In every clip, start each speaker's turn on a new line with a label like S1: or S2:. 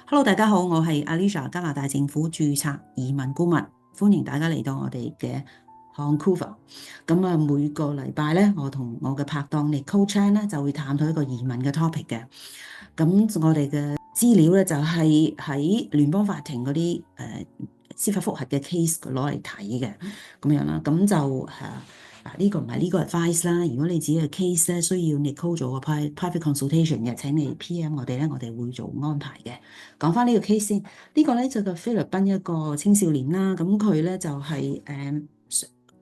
S1: Hello，大家好，我係 Alicia，加拿大政府註冊移民顧問，歡迎大家嚟到我哋嘅 Vancouver。咁啊，每個禮拜咧，我同我嘅拍檔 Nicole Chan 咧就會探討一個移民嘅 topic 嘅。咁我哋嘅資料咧就係喺聯邦法庭嗰啲司法覆核嘅 case 攞嚟睇嘅，咁樣啦。咁就呢個唔係呢個 advice 啦。如果你自己嘅 case 咧需要 Nicole 做個 private consultation 嘅，請你 PM 我哋咧，我哋會做安排嘅。講翻呢個 case 先，呢個咧就係菲律賓一個青少年啦。咁佢咧就係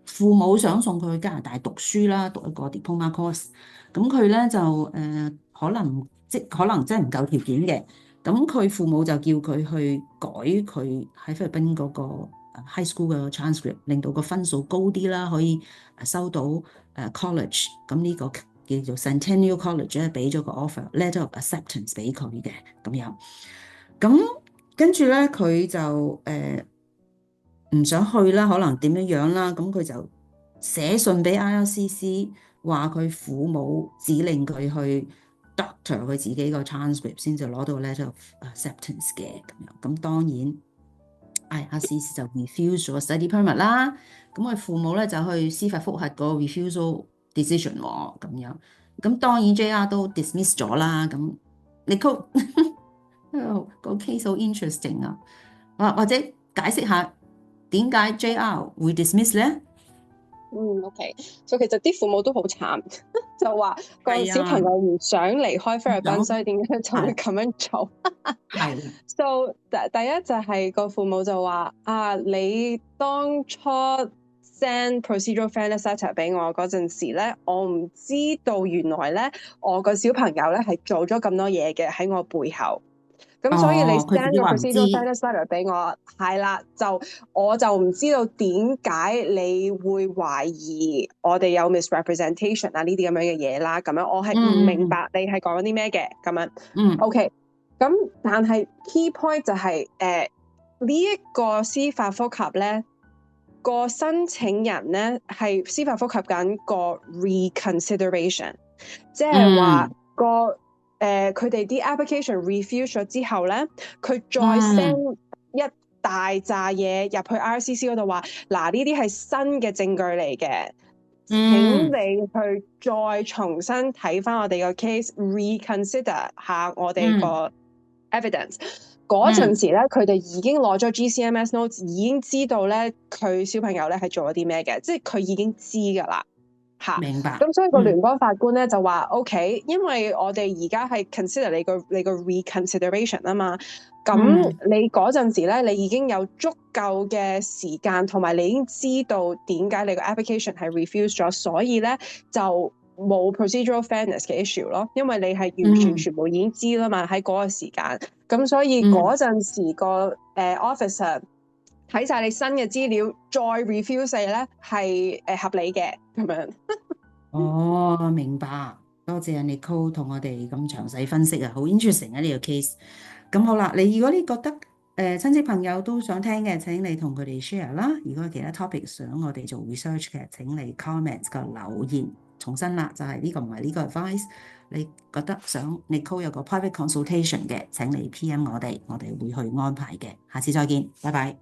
S1: 父母想送佢去加拿大讀書啦，讀一個 diploma course。咁佢咧就可能真係唔夠條件嘅。咁佢父母就叫佢去改佢喺菲律賓嗰個 high school 嘅 transcript，令到個分數高啲啦，可以收到college。咁呢個叫做 Centennial College 咧，俾咗個 offer letter of acceptance 俾佢嘅咁樣。咁跟住咧，佢就唔想去啦，可能點樣樣啦。咁佢就寫信俾 IRCC，話佢父母指令佢去 doctor 佢自己個 transcript 先至攞到 letter of acceptance 嘅咁樣。咁當然 IRCC 就 refuse 咗 study permit 啦。咁佢父母咧就去司法覆核個 refusal decision 喎咁樣。咁當然 JR 都 dismiss 咗啦。咁你個 case 好 interesting 啊，或者解釋下點解 JR 會 dismiss 咧？OK，
S2: 所以其實啲父母都好慘，就話個小朋友唔想離開菲律賓，所以點解就會咁樣做？
S1: 係。
S2: So 第一就係個父母就話你當初 send procedural fairness letter 俾我嗰陣時咧，我唔知道原來咧我個小朋友咧係做咗咁多嘢嘅喺我背後。咁所以你 send 個 procedural fairness letter 俾我，係啦，我就唔知道點解你會懷疑我哋有 misrepresentation 啊呢啲咁樣嘅嘢啦。咁樣我係唔明白你係講啲咩嘅咁樣。OK， 咁但係 key point 就係呢一個司法覆核咧，個申請人咧係司法覆核緊個 reconsideration， 即係話佢哋啲 application refuse 咗之後咧，佢再 send 一大扎嘢入去 RCC 嗰度話，嗱呢啲係新嘅證據嚟嘅，請你去再重新睇翻我哋個 case，reconsider 下我哋個 evidence。嗰陣時咧，佢哋已經攞咗 GCMS notes， 已經知道咧佢小朋友咧係做咗啲咩嘅，即係佢已經知㗎啦。
S1: 明白。
S2: 咁所以個聯邦法官咧就話 OK， 因為我哋而家係 consider 你個 reconsideration 啊嘛，咁你嗰陣時咧，你已經有足夠嘅時間，同埋你已經知道點解你個 application 係 refuse 咗，所以咧就冇 procedural fairness 嘅 issue 咯，因為你係完全全部已經知啦嘛，喺嗰個時間，咁所以嗰陣時個officer 睇晒你新嘅資料，再 refuse 你咧係合理嘅咁樣。
S1: 明白，多謝 Nicole 同我哋咁詳細分析啊，好 interesting 啊呢個 case。咁好啦，如果你覺得親戚朋友都想聽嘅，請你同佢哋 share 啦。如果有其他 topic 想我哋做 research 嘅，請你 comment 個留言。重申啦，就係呢個唔係呢個 advice。你覺得想 Nicole 有個 private consultation 嘅，請你 PM 我哋會去安排嘅。下次再見，拜拜。